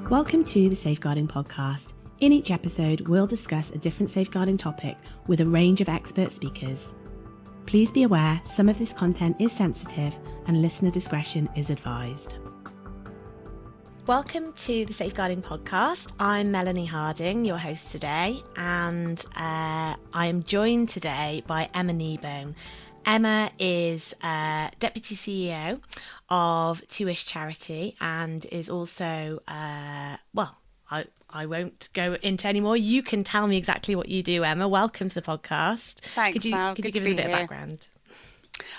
Welcome to the Safeguarding Podcast. In each episode, we'll discuss a different safeguarding topic with a range of expert speakers. Please be aware some of this content is sensitive and listener discretion is advised. Welcome to the Safeguarding Podcast. I'm Melanie Harding, your host today, and I am joined today by Emma Kneebone. Emma is Deputy CEO of Two-ish Charity and is also, I won't go into any more. You can tell me exactly what you do, Emma. Welcome to the podcast. Thanks, Mel. Could you give us a bit of background?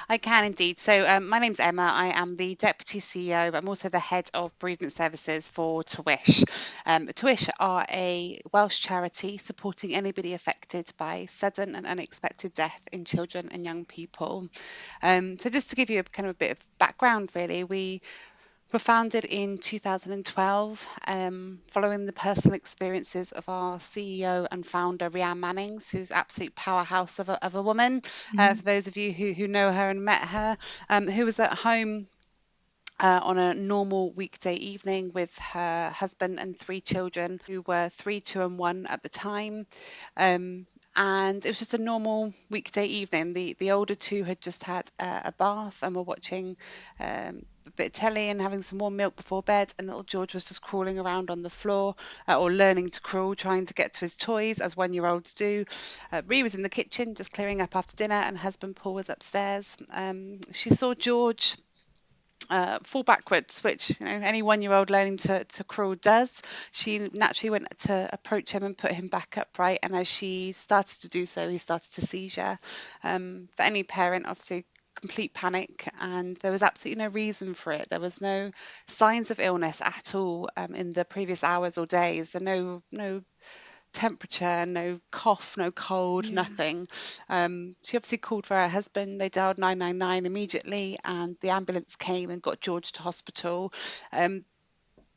I can indeed. So my name's Emma. I am the Deputy CEO, but I'm also the Head of Bereavement Services for Two-ish. Two-ish are a Welsh charity supporting anybody affected by sudden and unexpected death in children and young people. So just to give you a bit of background, really, we were founded in 2012 following the personal experiences of our CEO and founder, Rhiannon Mannings, who's an absolute powerhouse of a woman. For those of you who know her and met her, who was at home on a normal weekday evening with her husband and 3 children who were 3, 2 and 1 at the time. And it was just a normal weekday evening. The older 2 had just had a bath and were watching a bit of telly and having some warm milk before bed, and little George was just crawling around on the floor or learning to crawl, trying to get to his toys as 1-year-olds do. Rhea was in the kitchen just clearing up after dinner, and husband Paul was upstairs. She saw George fall backwards, which any 1-year-old learning to crawl does. She naturally went to approach him and put him back upright, and as she started to do so, he started to seizure. For any parent, obviously complete panic, and there was absolutely no reason for it. There was no signs of illness at all in the previous hours or days, and no temperature, no cough, no cold, nothing. She obviously called for her husband. They dialed 999 immediately, and the ambulance came and got George to hospital.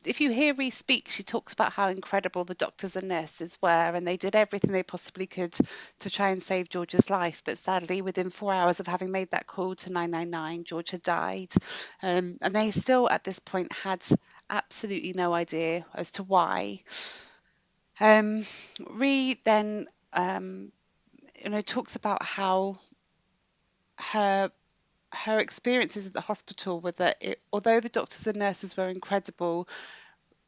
If you hear Rhea speak, she talks about how incredible the doctors and nurses were, and they did everything they possibly could to try and save George's life. But sadly, within 4 hours of having made that call to 999, George had died. And they still, at this point, had absolutely no idea as to why. Rhea then, talks about how her experiences at the hospital were that although the doctors and nurses were incredible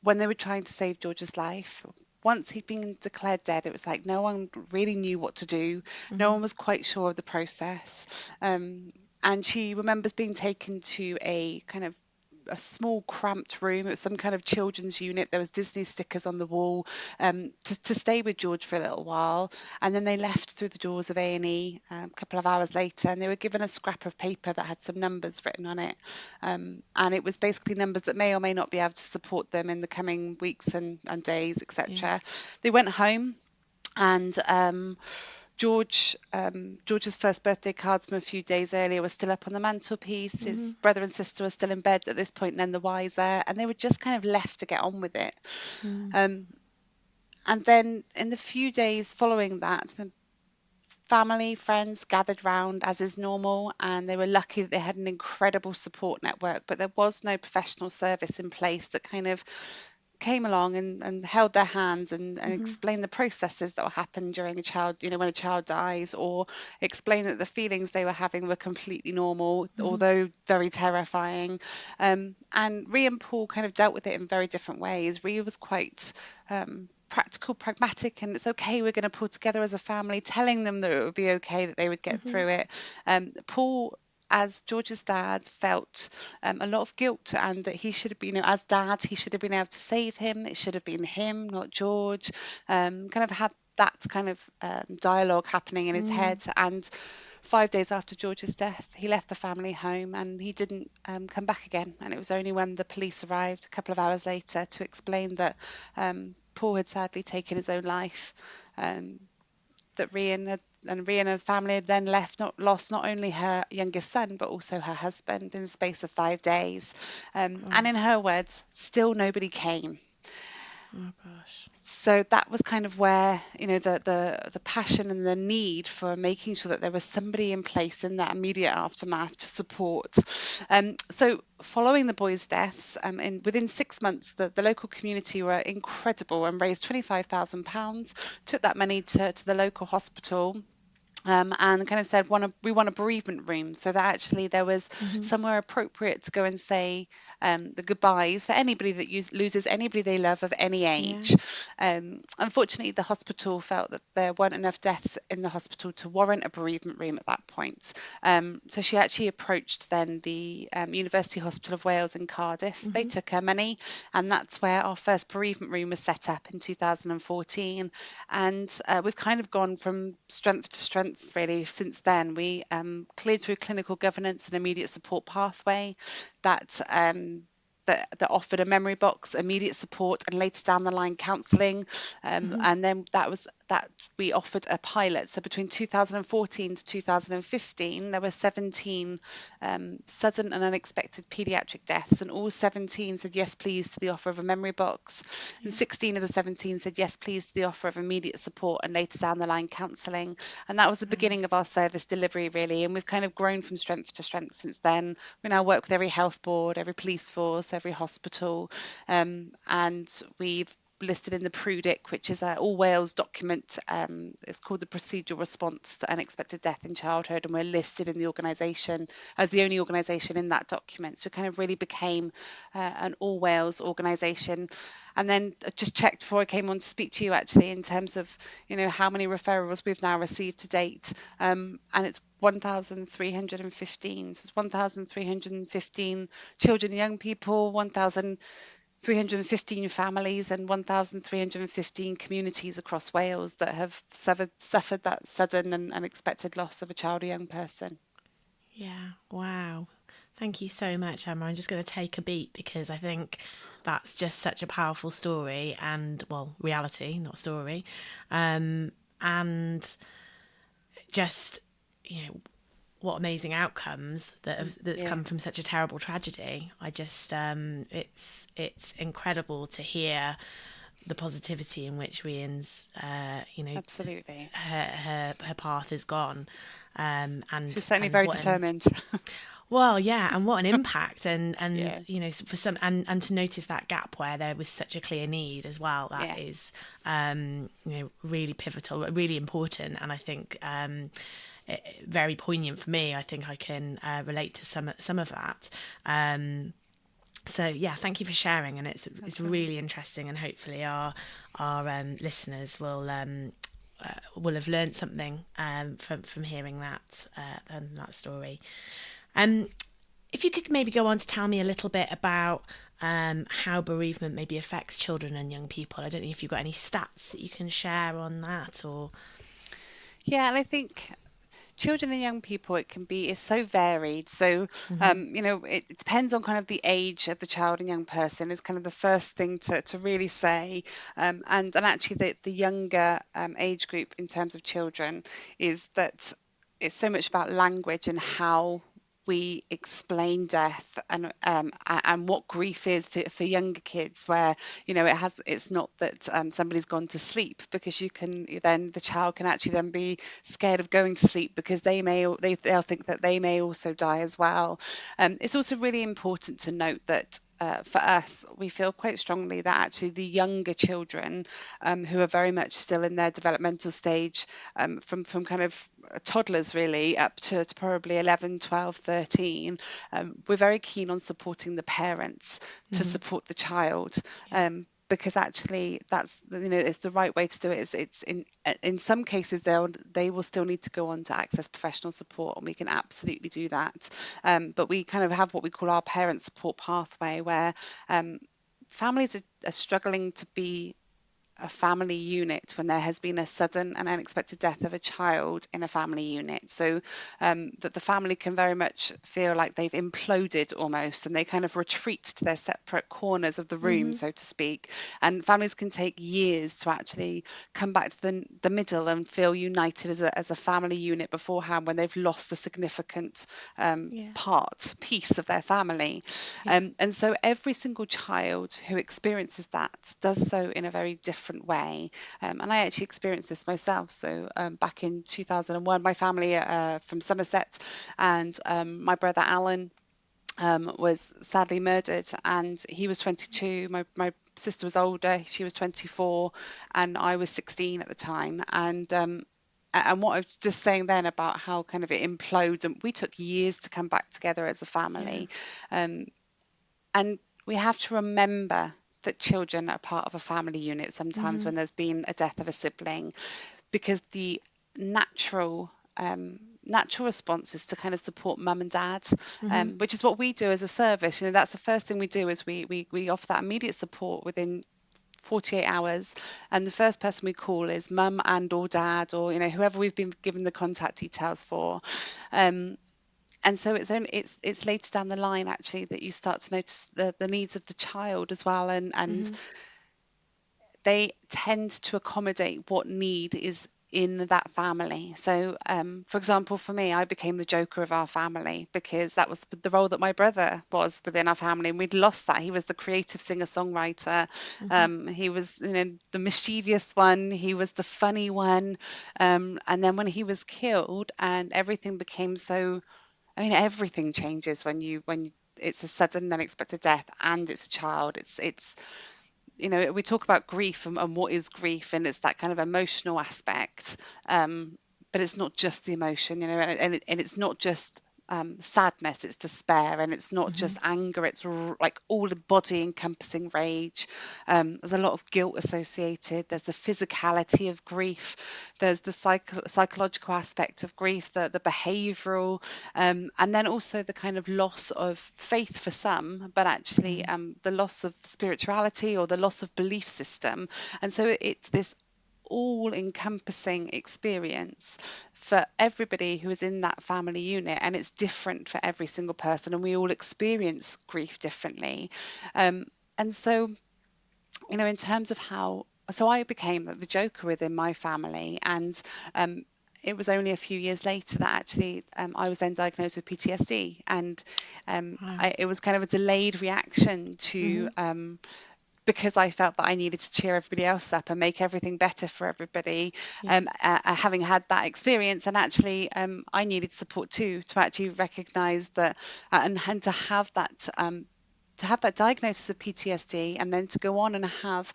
when they were trying to save George's life, once he'd been declared dead, it was like no one really knew what to do. No one was quite sure of the process. And she remembers being taken to a small cramped room. It was some kind of children's unit. There was Disney stickers on the wall to stay with George for a little while, and then they left through the doors of A&E a couple of hours later, and they were given a scrap of paper that had some numbers written on it, and it was basically numbers that may or may not be able to support them in the coming weeks and days, etc. They went home, and George's first birthday cards from a few days earlier were still up on the mantelpiece. His brother and sister were still in bed at this point, none the wiser, and they were just kind of left to get on with it. And then in the few days following that, the family, friends gathered round as is normal, and they were lucky that they had an incredible support network, but there was no professional service in place that kind of came along and held their hands and explained the processes that will happen during when a child dies, or explain that the feelings they were having were completely normal, although very terrifying. And Rhea and Paul kind of dealt with it in very different ways. Rhea was quite practical, pragmatic, and it's okay, we're going to pull together as a family, telling them that it would be okay, that they would get through it. Paul, as George's dad, felt a lot of guilt, and that he should have been, as dad, he should have been able to save him. It should have been him, not George. Kind of had that kind of dialogue happening in his head. And 5 days after George's death, he left the family home, and he didn't come back again. And it was only when the police arrived a couple of hours later to explain that Paul had sadly taken his own life, that Rhea and her family had then lost not only her youngest son, but also her husband in the space of 5 days. And in her words, still nobody came. Oh gosh. So that was kind of where, the passion and the need for making sure that there was somebody in place in that immediate aftermath to support. So following the boys' deaths, within 6 months, the local community were incredible and raised £25,000, took that money to the local hospital, and kind of said we want a bereavement room, so that actually there was Mm-hmm. somewhere appropriate to go and say the goodbyes for anybody that loses anybody they love of any Yeah. age. Unfortunately, the hospital felt that there weren't enough deaths in the hospital to warrant a bereavement room at that point. So she actually approached then the University Hospital of Wales in Cardiff. They Mm-hmm. took her money, and that's where our first bereavement room was set up in 2014. And we've kind of gone from strength to strength really since then. We cleared through clinical governance and immediate support pathway that that offered a memory box, immediate support, and later down the line counselling. Mm-hmm. And then that we offered a pilot. So between 2014 to 2015, there were 17 sudden and unexpected paediatric deaths, and all 17 said yes, please, to the offer of a memory box. And Yeah. 16 of the 17 said yes, please, to the offer of immediate support and later down the line counselling. And that was the Wow. beginning of our service delivery, really. And we've kind of grown from strength to strength since then. We now work with every health board, every police force, every hospital, and we've listed in the PRUDIC, which is an all Wales document. It's called the Procedural Response to Unexpected Death in Childhood, and we're listed in the organisation as the only organisation in that document. So it kind of really became an all Wales organisation. And then I just checked before I came on to speak to you, actually, in terms of how many referrals we've now received to date, and it's 1,315. So it's 1,315 children and young people, 1,315 families, and 1,315 communities across Wales that have suffered that sudden and unexpected loss of a child or young person. Yeah. Wow. Thank you so much, Emma. I'm just going to take a beat because I think that's just such a powerful story and, well, reality, not story. And just, what amazing outcomes that's Yeah, come from such a terrible tragedy. I just it's incredible to hear the positivity in which Rian's absolutely. her path is gone, She's certainly and very what an determined. well, yeah, and what an impact, and Yeah, for some, and to notice that gap where there was such a clear need as well, that yeah, is really pivotal, really important, and I think very poignant for me. I think I can relate to some of that. So yeah, thank you for sharing, and it's that's right. really interesting, and hopefully our listeners will have learned something from hearing that story. Um, if you could maybe go on to tell me a little bit about how bereavement maybe affects children and young people. I don't know if you've got any stats that you can share on that, or Yeah, and I think children and young people, it's so varied. So mm-hmm. it depends on kind of the age of the child and young person is kind of the first thing to really say. And actually the younger age group in terms of children is that it's so much about language and how we explain death, and what grief is for younger kids, where it's not that somebody's gone to sleep, because the child can actually then be scared of going to sleep because they'll think that they may also die as well. It's also really important to note that for us, we feel quite strongly that actually the younger children, who are very much still in their developmental stage, from kind of toddlers really up to probably 11, 12, 13, we're very keen on supporting the parents to Mm-hmm. support the child. Yeah. Because actually that's it's the right way to do it. It's in some cases they will still need to go on to access professional support, and we can absolutely do that. But we kind of have what we call our parent support pathway, where families are struggling to be a family unit when there has been a sudden and unexpected death of a child in a family unit. So that the family can very much feel like they've imploded almost, and they kind of retreat to their separate corners of the room, Mhm. so to speak. And families can take years to actually come back to the middle and feel united as a family unit beforehand, when they've lost a significant Yeah. piece of their family. Yeah. And so every single child who experiences that does so in a very different way. And I actually experienced this myself. So back in 2001, my family from Somerset, and my brother Alan was sadly murdered, and he was 22. My sister was older; she was 24, and I was 16 at the time. And what I was just saying then about how kind of it implodes, and we took years to come back together as a Yeah. family. Um, and we have to remember that children are part of a family unit sometimes Mhm. when there's been a death of a sibling, because the natural natural response is to kind of support mum and dad, Mhm. which is what we do as a service. You know, that's the first thing we do, is we offer that immediate support within 48 hours, and the first person we call is mum and or dad, or whoever we've been given the contact details for. um, and so it's later down the line actually that you start to notice the needs of the child as well, and Mhm. they tend to accommodate what need is in that family. So, for example, for me, I became the joker of our family because that was the role that my brother was within our family, and we'd lost that. He was the creative singer-songwriter. Mhm. He was, the mischievous one. He was the funny one. And then when he was killed, and everything became so. I mean, everything changes when it's a sudden, unexpected death, and it's a child. It's we talk about grief, and what is grief, and it's that kind of emotional aspect, um, but it's not just the emotion, and it's not just sadness, it's despair, and it's not Mhm. just anger, it's like all the body encompassing rage. There's a lot of guilt associated, there's the physicality of grief, there's the psychological aspect of grief, the behavioral, and then also the kind of loss of faith for some, but actually Mhm. the loss of spirituality or the loss of belief system. And so it's this all encompassing experience for everybody who is in that family unit, and it's different for every single person, and we all experience grief differently. And so, in terms of how, so I became the joker within my family, and um, it was only a few years later that actually I was then diagnosed with PTSD, and Wow. it was kind of a delayed reaction to Mhm. because I felt that I needed to cheer everybody else up and make everything better for everybody, Yeah. having had that experience. And actually, I needed support too, to actually recognise that, and to have that diagnosis of PTSD, and then to go on and have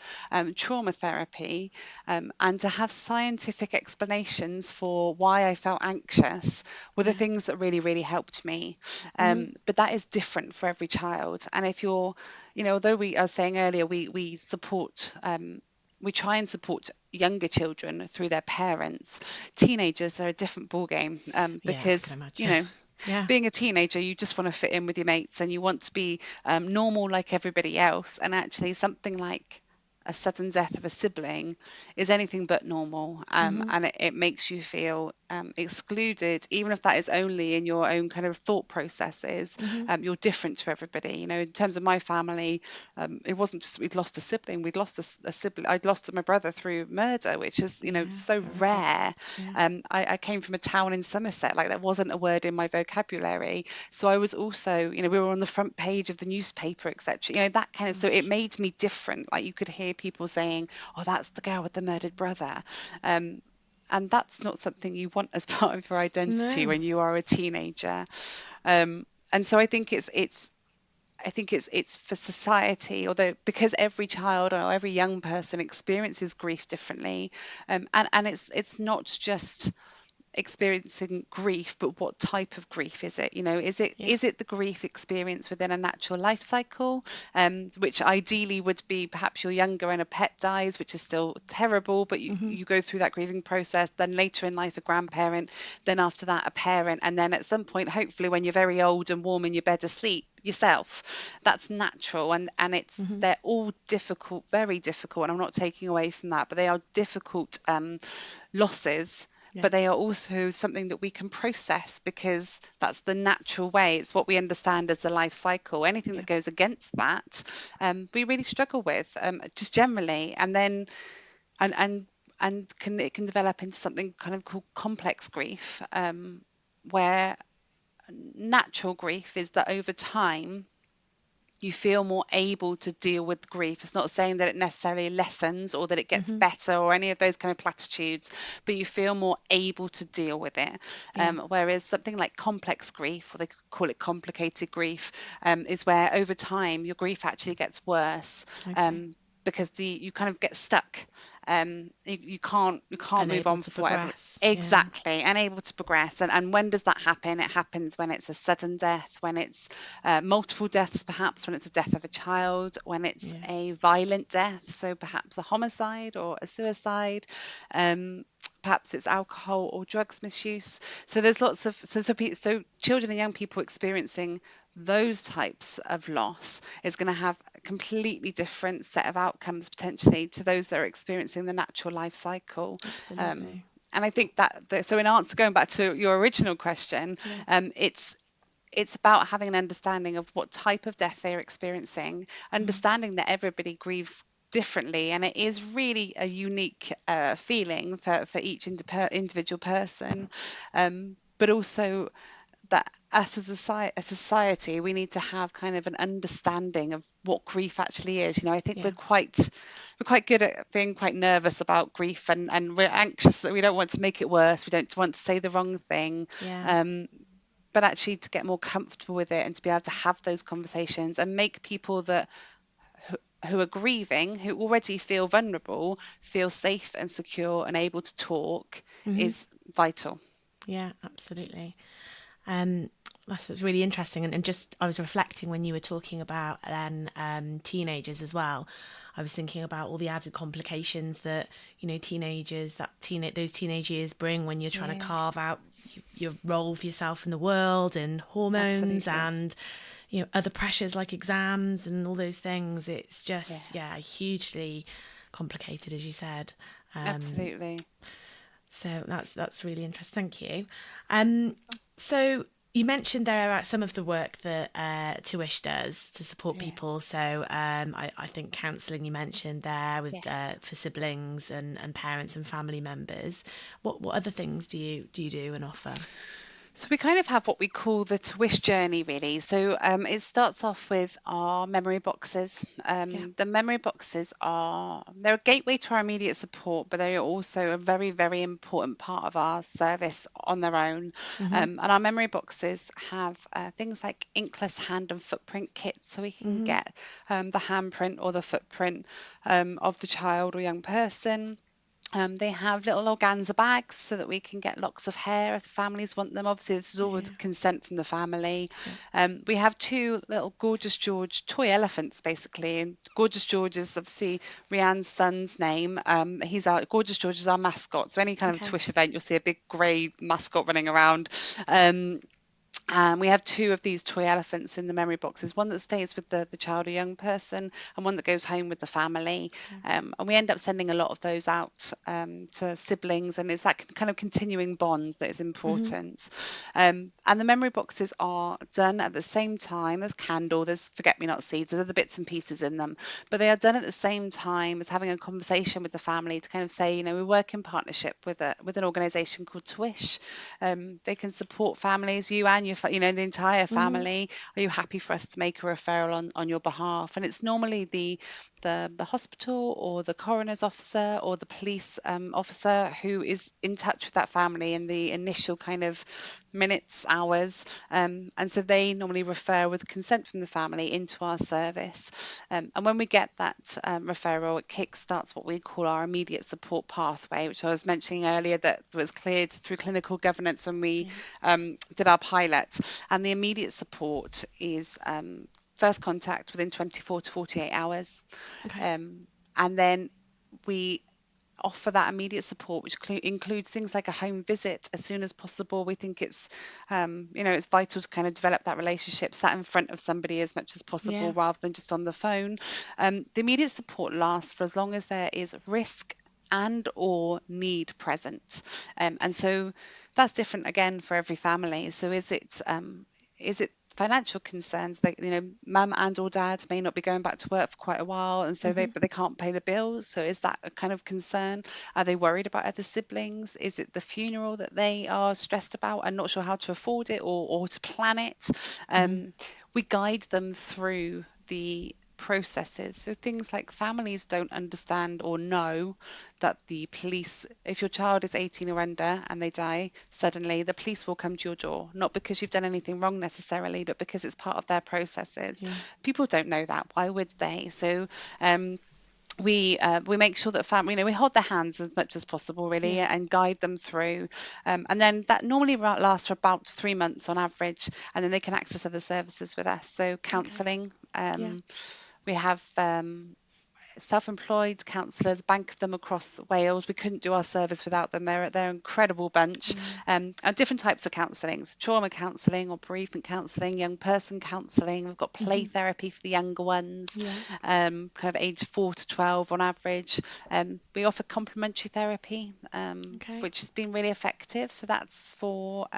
trauma therapy, and to have scientific explanations for why I felt anxious, were the Yeah. things that really, really helped me. Mhm. But that is different for every child. And if you're, although I was saying earlier, we support. We try and support younger children through their parents. Teenagers are a different ballgame, Yeah, I can because imagine. Yeah. being a teenager, you just want to fit in with your mates, and you want to be normal like everybody else. And actually, something like a sudden death of a sibling is anything but normal, Mhm. and it makes you feel excluded, even if that is only in your own kind of thought processes. Mhm. You're different to everybody. In terms of my family, it wasn't just we'd lost a sibling, we'd lost a sibling. I'd lost my brother through murder, which is Yeah. so Horrific. rare. Yeah. I came from a town in Somerset, like that wasn't a word in my vocabulary. So I was also, we were on the front page of the newspaper, etc. That kind of, so it Gosh. made me different. Like you could hear people saying, "Oh, that's the girl with the murdered brother," um, and that's not something you want as part of your identity No. when you are a teenager. And so I think it's for society, although because every child or every young person experiences grief differently, and it's not just experiencing grief, but what type of grief is it? Yeah. Is it the grief experience within a natural life cycle, which ideally would be perhaps you're younger and a pet dies, which is still terrible, but you go through that grieving process. Then later in life, a grandparent, then after that, a parent, and then at some point, hopefully, when you're very old and warm in your bed asleep, yourself. That's natural, and they're all difficult, very difficult, and I'm not taking away from that, but they are difficult losses, Yeah. but they are also something that we can process because that's the natural way. It's what we understand as the life cycle. Anything Yeah. that goes against that, we really struggle with, just generally, and then and it can develop into something kind of called complex grief, where natural grief is that over time you feel more able to deal with grief. It's not saying that it necessarily lessens or that it gets better or any of those kind of platitudes, but you feel more able to deal with it. Yeah. Whereas something like complex grief, or they call it complicated grief, is where over time your grief actually gets worse. Okay. Because you kind of get stuck. You can't move Unable on to for whatever. progress. Yeah. Exactly, unable to progress. And when does that happen? It happens when it's a sudden death, when it's multiple deaths, perhaps when it's a death of a child, when it's Yeah. a violent death, so perhaps a homicide or a suicide. Um, Perhaps it's alcohol or drugs misuse. So there's lots of so children and young people experiencing those types of loss is going to have a completely different set of outcomes potentially to those that are experiencing the natural life cycle. Absolutely. And I think so in answer, going back to your original question, Yeah. It's about having an understanding of what type of death they're experiencing, understanding that everybody grieves differently, and it is really a unique feeling for each individual person, but also that us as a society, we need to have kind of an understanding of what grief actually is. I think Yeah. we're quite good at being quite nervous about grief, and we're anxious that we don't want to make it worse. We don't want to say the wrong thing. Yeah. Um, but actually to get more comfortable with it and to be able to have those conversations and make people who are grieving, who already feel vulnerable, feel safe and secure and able to talk is vital. Yeah, absolutely. Um, that's really interesting. And just I was reflecting when you were talking about then teenagers as well. I was thinking about all the added complications that teenagers those teenage years bring when you're trying to Yeah, carve out your role for yourself in the world and hormones absolutely. and other pressures like exams and all those things. It's Yeah, just hugely complicated, as you said. Um, absolutely. so that's really interesting. Thank you. So you mentioned there about some of the work that Tuish does to support Yeah, people. So I think counselling you mentioned there with yeah. for siblings and parents and family members. What other things do you do and offer? So we kind of have what we call the twist journey, really. So it starts off with our memory boxes. Yeah. The memory boxes they're a gateway to our immediate support, but they are also a very, very important part of our service on their own. And our memory boxes have things like inkless hand and footprint kits, so we can get the handprint or the footprint of the child or young person. They have little organza bags so that we can get locks of hair if the families want them. Obviously, this is all Yeah. with consent from the family. Yeah. We have two little Gorgeous George toy elephants, basically. And Gorgeous George is obviously Rianne's son's name. Gorgeous George is our mascot. So any kind of Okay. Twish event, you'll see a big grey mascot running around. Um, and we have two of these toy elephants in the memory boxes, one that stays with the child or young person and one that goes home with the family. Yeah. And we end up sending a lot of those out to siblings, and it's that kind of continuing bond that is important. And the memory boxes are done at the same time as candle. There's forget-me-not seeds, there's other bits and pieces in them, but they are done at the same time as having a conversation with the family to kind of say, we work in partnership with an organisation called Twish. They can support families, you and the entire family. Are you happy for us to make a referral on your behalf? And it's normally the the hospital or the coroner's officer or the police officer who is in touch with that family in the initial kind of minutes, hours. And so they normally refer with consent from the family into our service. And when we get that referral, it kickstarts what we call our immediate support pathway, which I was mentioning earlier that was cleared through clinical governance when we did our pilot. And the immediate support is first contact within 24 to 48 hours. Okay. And then we offer that immediate support, which includes things like a home visit as soon as possible. We think it's, it's vital to kind of develop that relationship, sat in front of somebody as much as possible Yeah. rather than just on the phone. The immediate support lasts for as long as there is risk and or need present. And so that's different again for every family. So is it financial concerns that mum and or dad may not be going back to work for quite a while, and so Mm-hmm. they can't pay the bills? So is that a kind of concern? Are they worried about other siblings? Is it the funeral that they are stressed about and not sure how to afford it or to plan it? Mm-hmm. We guide them through the processes. So things like families don't understand or know that the police, if your child is 18 or under and they die suddenly, the police will come to your door, not because you've done anything wrong necessarily, but because it's part of their processes. Yeah. People don't know that. Why would they? So we make sure that family, we hold their hands as much as possible, really, Yeah. and guide them through. And then that normally lasts for about 3 months on average, and then they can access other services with us. So Okay. counselling, Yeah. we have self-employed counsellors, bank of them across Wales. We couldn't do our service without them. They're an incredible bunch. Yeah. And different types of counselling, so trauma counselling or bereavement counselling, young person counselling. We've got play Mm-hmm. therapy for the younger ones, Yeah. kind of age 4 to 12 on average. We offer complementary therapy, Okay. which has been really effective. So that's for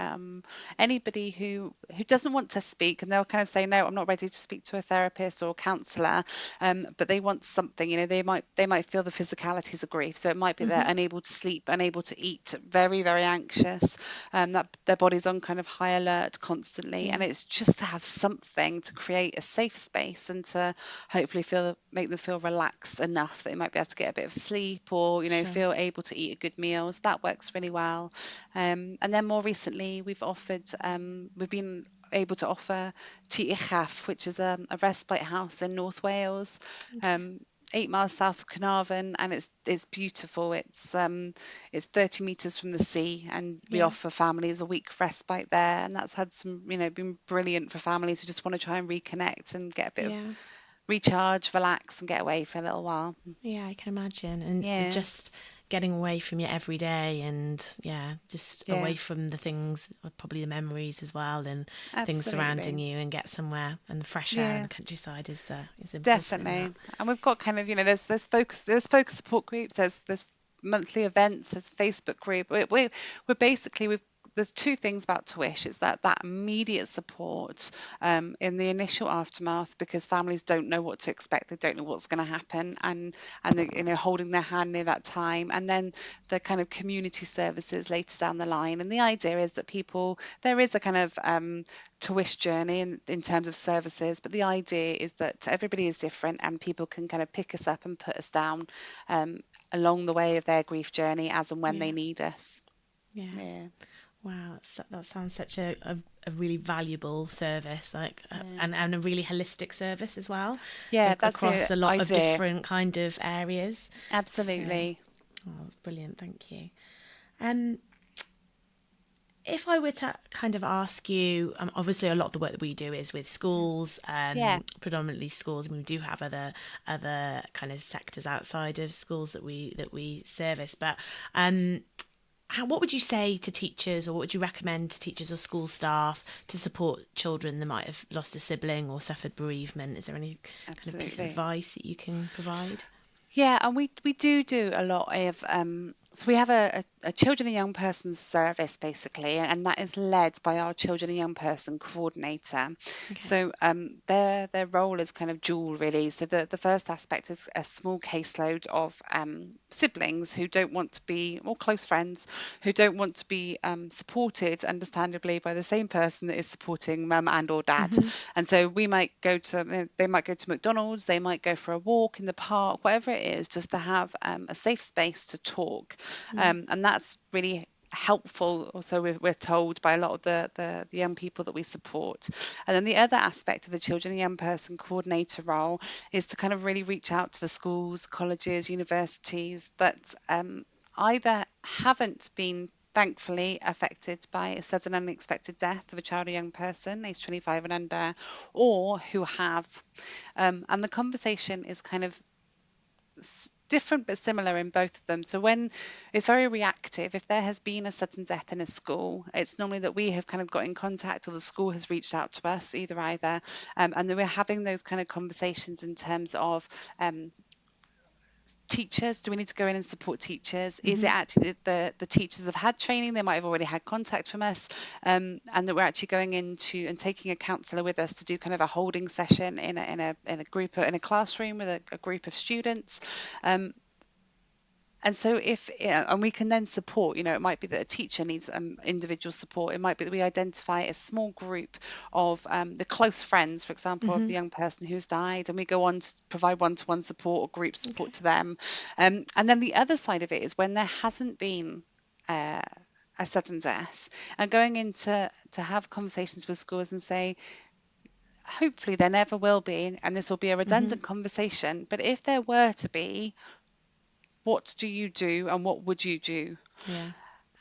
anybody who doesn't want to speak, and they'll kind of say, no, I'm not ready to speak to a therapist or a counsellor, but they want something. They might feel the physicalities of grief. So it might be they're Mm-hmm. unable to sleep, unable to eat, very, very anxious, that their body's on kind of high alert constantly. Yeah. And it's just to have something to create a safe space and to hopefully make them feel relaxed enough that they might be able to get a bit of sleep or, Sure. feel able to eat a good meal. So that works really well. And then more recently, we've been able to offer Tŷ Uchaf, which is a respite house in North Wales, Okay. um, 8 miles south of Carnarvon, and it's beautiful. It's 30 meters from the sea, and we Yeah. offer families a week respite there, and that's had some, been brilliant for families who just want to try and reconnect and get a bit of Yeah. recharge, relax, and get away for a little while. Yeah, I can imagine. And Yeah, just getting away from your everyday and yeah, just yeah, away from the things, probably the memories as well, and things surrounding absolutely. you, and get somewhere. And the fresh air in Yeah. the countryside is important in that. Definitely. And we've got kind of, there's focus support groups, there's monthly events, there's Facebook group. We're basically there's two things about Twish. It's that immediate support in the initial aftermath, because families don't know what to expect, they don't know what's going to happen, and they, holding their hand near that time, and then the kind of community services later down the line. And the idea is that there is a kind of Twish journey in terms of services, but the idea is that everybody is different and people can kind of pick us up and put us down um, along the way of their grief journey as and when they Yeah. need us. Yeah. Yeah, Wow, that sounds such a really valuable service, like, yeah, and a really holistic service as well, yeah. That's across the a lot of idea. different kind of areas. So, Absolutely. oh, that's brilliant. Thank you. Um, if I were to kind of ask you, obviously a lot of the work that we do is with schools, Yeah. predominantly schools. I mean, we do have other kind of sectors outside of schools that we service, but what would you say to teachers, or what would you recommend to teachers or school staff to support children that might have lost a sibling or suffered bereavement? Is there any kind of piece of Absolutely. advice that you can provide? Yeah, and we do a lot of so we have a children and young persons service basically, and that is led by our children and young person coordinator. Okay. So their role is kind of dual really. So the first aspect is a small caseload of siblings who don't want to be, or close friends who don't want to be supported understandably by the same person that is supporting mum and or dad. Mhm. And so they might go to McDonald's, they might go for a walk in the park, whatever it is, just to have a safe space to talk. Yeah. And that's really helpful also, we're told, by a lot of the young people that we support. And then the other aspect of the children and young person coordinator role is to kind of really reach out to the schools, colleges, universities that either haven't been thankfully affected by a sudden unexpected death of a child or young person aged 25 and under, or who have. And the conversation is kind of different but similar in both of them. So when it's very reactive, if there has been a sudden death in a school, it's normally that we have kind of got in contact, or the school has reached out to us, either, and then we're having those kind of conversations in terms of teachers. Do we need to go in and support teachers? Is it Mhm. actually the teachers have had training, they might have already had contact from us, and that we're actually going into and taking a counsellor with us to do kind of a holding session in a group, in a classroom with a group of students. And so and we can then support, it might be that a teacher needs individual support. It might be that we identify a small group of the close friends, for example, of the Mhm. young person who's died, and we go on to provide one-to-one support or group Okay. support to them. And then the other side of it is when there hasn't been uh, a sudden death, and going into to have conversations with schools and say, hopefully there never will be, and this will be a Mhm. redundant conversation, but if there were to be, what do you do and what would you do? Yeah.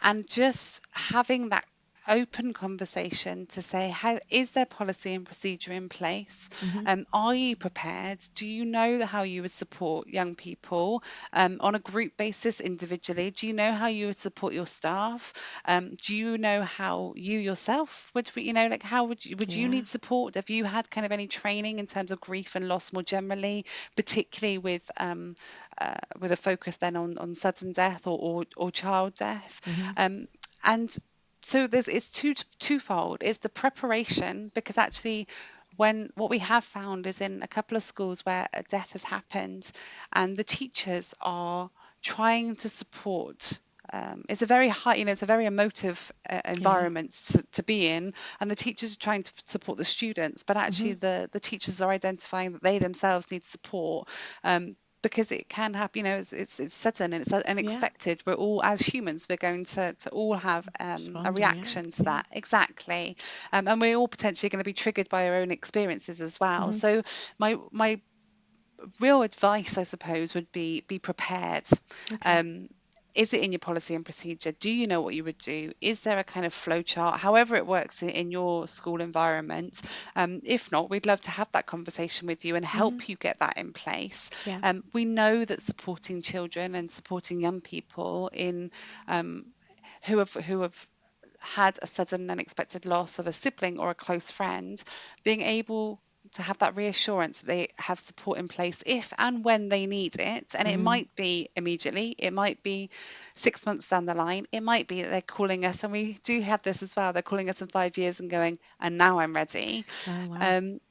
And just having that open conversation to say, how is there policy and procedure in place? Mhm. Are you prepared? Do you know how you would support young people on a group basis, individually? Do you know how you would support your staff? Do you know how you yourself would, like, how would you Yeah. need support? Have you had kind of any training in terms of grief and loss more generally, particularly with a focus then on sudden death or child death? Mhm. And so it's twofold. It's the preparation, because actually when what we have found is in a couple of schools where a death has happened and the teachers are trying to support. It's a very high, it's a very emotive Yeah. environment to be in, and the teachers are trying to support the students, but actually Mhm. the teachers are identifying that they themselves need support, because it can happen, it's sudden and it's Yeah. unexpected. We're all, as humans, we're going to all have a Respond and reaction react. to Yeah. that, exactly. And we're all potentially going to be triggered by our own experiences as well. Mhm. So my real advice, I suppose, would be prepared. Okay. Um, is it in your policy and procedure? Do you know what you would do? Is there a kind of flow chart, however it works in your school environment? If not, we'd love to have that conversation with you and Mhm. help you get that in place. Yeah. We know that supporting children and supporting young people in um, who have had a sudden unexpected loss of a sibling or a close friend, being able to have that reassurance that they have support in place if and when they need it. And it Mhm. might be immediately, it might be 6 months down the line, it might be that they're calling us, and we do have this as well, they're calling us in 5 years and going, and now I'm ready. Oh wow. um,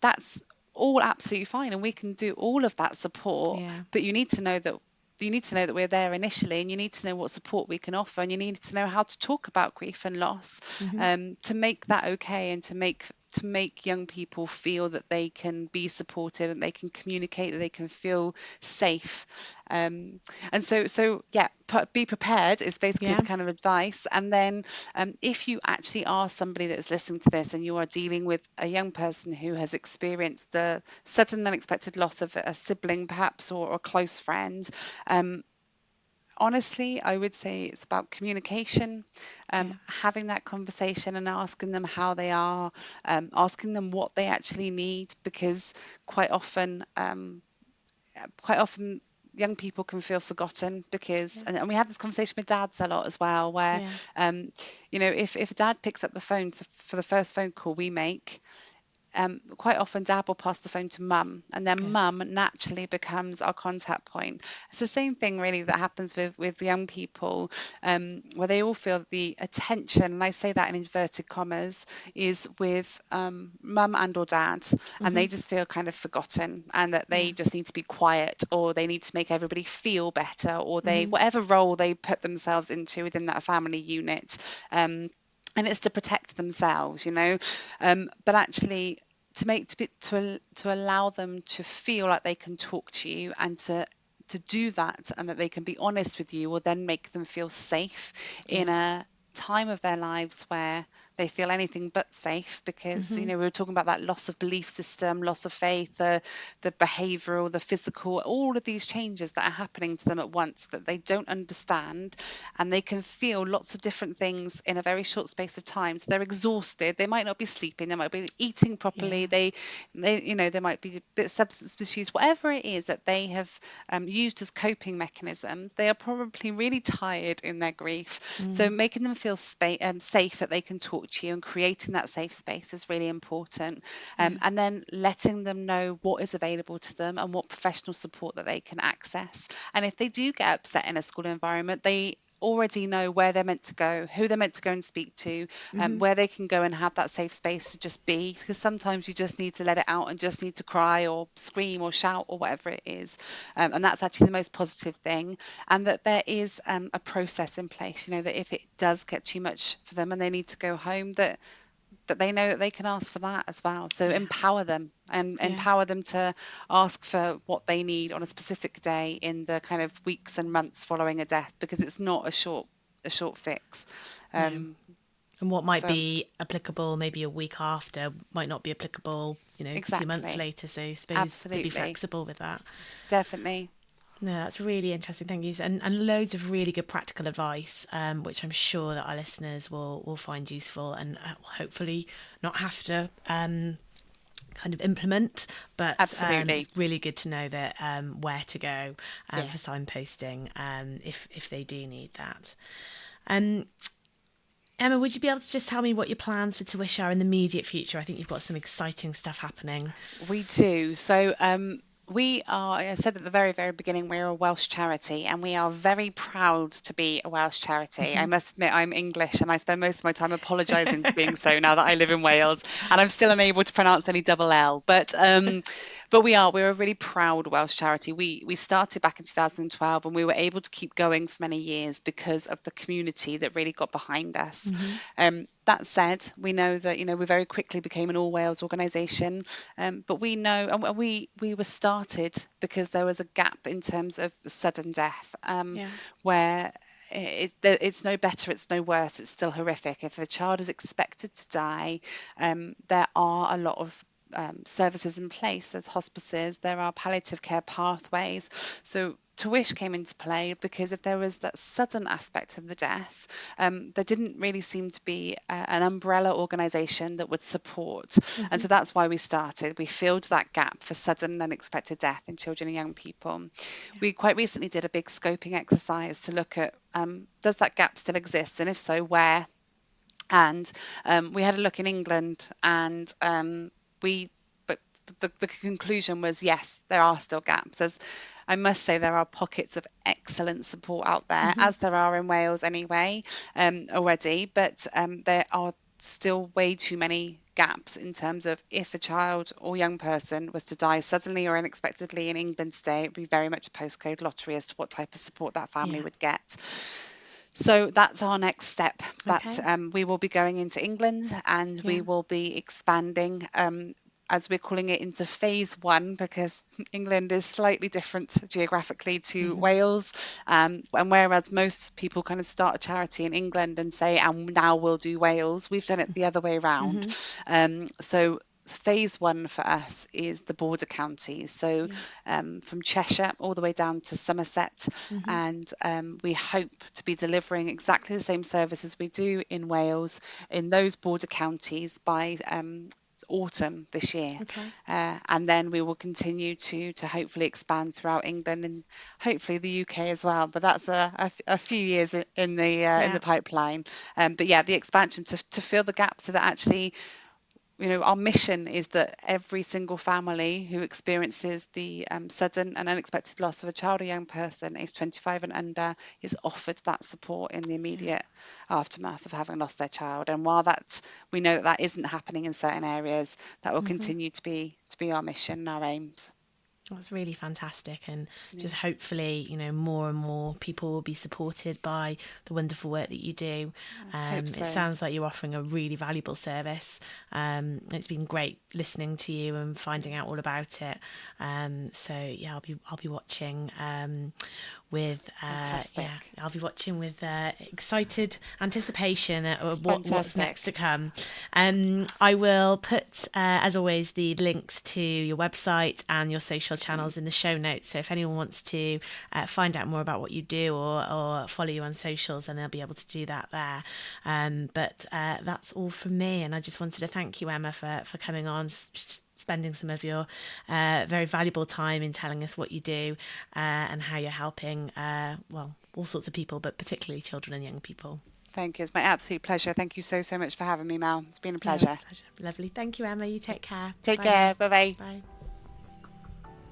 that's all absolutely fine, and we can do all of that support, Yeah. but you need to know that we're there initially, and you need to know what support we can offer, and you need to know how to talk about grief and loss, Mhm. to make that okay, and to make young people feel that they can be supported and they can communicate, that they can feel safe. And so yeah, be prepared is basically the Yeah. kind of advice. And then if you actually are somebody that is listening to this and you are dealing with a young person who has experienced the sudden unexpected loss of a sibling perhaps, or a close friend, um, honestly, I would say it's about communication, Yeah. having that conversation and asking them how they are, asking them what they actually need, because quite often, quite often young people can feel forgotten, because, Yeah. and we have this conversation with dads a lot as well, where Yeah. if a dad picks up the phone for the first phone call we make, quite often dad will pass the phone to mum, and then Yeah. mum naturally becomes our contact point. It's the same thing really that happens with young people, where they all feel the attention, and I say that in inverted commas, is with mum and or dad, and they just feel kind of forgotten, and that they Yeah. just need to be quiet, or they need to make everybody feel better, or they whatever role they put themselves into within that family unit. And it's to protect themselves, but actually to allow them to feel like they can talk to you, and to do that, and that they can be honest with you, will then make them feel safe in Yeah. a time of their lives where they feel anything but safe, because we were talking about that loss of belief system, loss of faith, the behavioral, the physical, all of these changes that are happening to them at once that they don't understand, and they can feel lots of different things in a very short space of time. So they're exhausted, they might not be sleeping, they might be eating properly, Yeah. they might be a bit substance misuse, whatever it is that they have used as coping mechanisms. They are probably really tired in their grief. So making them feel safe, that they can talk to you, and creating that safe space is really important. Yeah. And then letting them know what is available to them and what professional support that they can access. And if they do get upset in a school environment, they already know where they're meant to go, who they're meant to go and speak to, where they can go and have that safe space to just be, because sometimes you just need to let it out and just need to cry or scream or shout or whatever it is. And that's actually the most positive thing. And that there is a process in place, that if it does get too much for them and they need to go home, that they know that they can ask for that as well. So Yeah. empower them, and Yeah. empower them to ask for what they need on a specific day in the kind of weeks and months following a death, because it's not a short fix. No. Um, And what might so be applicable maybe a week after might not be applicable, 2 months exactly, later. So I suppose to be absolutely, flexible with that. definitely. No, that's really interesting. Thank you. And loads of really good practical advice, which I'm sure that our listeners will find useful, and hopefully not have to kind of implement. But Absolutely. it's really good to know that where to go Yeah. for signposting if they do need that. Um, Emma, would you be able to just tell me what your plans for Tuition are in the immediate future? I think you've got some exciting stuff happening. We do. So we are, I said at the very, very beginning, we're a Welsh charity, and we are very proud to be a Welsh charity. I must admit, I'm English, and I spend most of my time apologising for being so now that I live in Wales, and I'm still unable to pronounce any double L. But we're a really proud Welsh charity. We started back in 2012, and we were able to keep going for many years because of the community that really got behind us. That said, we know that we very quickly became an all Wales organisation, but we know, and we were started because there was a gap in terms of sudden death, Yeah. where it's no better, it's no worse, it's still horrific. If a child is expected to die, there are a lot of services in place. There's hospices, there are palliative care pathways. So Tuish came into play because if there was that sudden aspect of the death, there didn't really seem to be an umbrella organisation that would support. And so that's why we started. We filled that gap for sudden and unexpected death in children and young people. We quite recently did a big scoping exercise to look at, does that gap still exist? And if so, where? And we had a look in England, and we but the conclusion was yes, there are still gaps. I must say, there are pockets of excellent support out there, as there are in Wales anyway, already, but there are still way too many gaps in terms of, if a child or young person was to die suddenly or unexpectedly in England today, it'd be very much a postcode lottery as to what type of support that family Yeah. would get. So that's our next step. That Okay. we will be going into England, and we Yeah. will be expanding, as we're calling it, into phase one, because England is slightly different geographically to Wales. And whereas most people kind of start a charity in England and say, and now we'll do Wales, we've done it the other way around. So phase one for us is the border counties, so Yeah. from Cheshire all the way down to Somerset, and we hope to be delivering exactly the same services we do in Wales in those border counties by autumn this year. Okay. And then we will continue to hopefully expand throughout England, and hopefully the UK as well, but that's a few years in Yeah. the pipeline. But yeah, the expansion to fill the gap, so that actually our mission is that every single family who experiences the sudden and unexpected loss of a child or young person aged 25 and under is offered that support in the immediate aftermath of having lost their child. And while we know that isn't happening in certain areas, that will continue to be our mission and our aims. That's really fantastic, and just hopefully, more and more people will be supported by the wonderful work that you do. Hope so. It sounds like you're offering a really valuable service. It's been great listening to you and finding out all about it. So yeah, I'll be watching with I'll be watching with excited anticipation at what's next to come. I will put, as always, the links to your website and your social channels in the show notes. So if anyone wants to find out more about what you do or follow you on socials, then they'll be able to do that there. But that's all from me, and I just wanted to thank you, Emma, for coming on, spending some of your very valuable time in telling us what you do and how you're helping, all sorts of people, but particularly children and young people. Thank you. It's my absolute pleasure. Thank you so much for having me, Mel. It's been a pleasure. Lovely. Thank you, Emma. You take care. Take care. Bye-bye. Bye.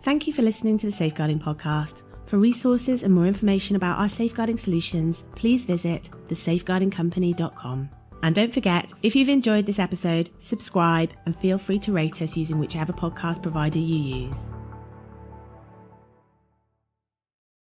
Thank you for listening to the Safeguarding Podcast. For resources and more information about our safeguarding solutions, please visit thesafeguardingcompany.com. And don't forget, if you've enjoyed this episode, subscribe and feel free to rate us using whichever podcast provider you use.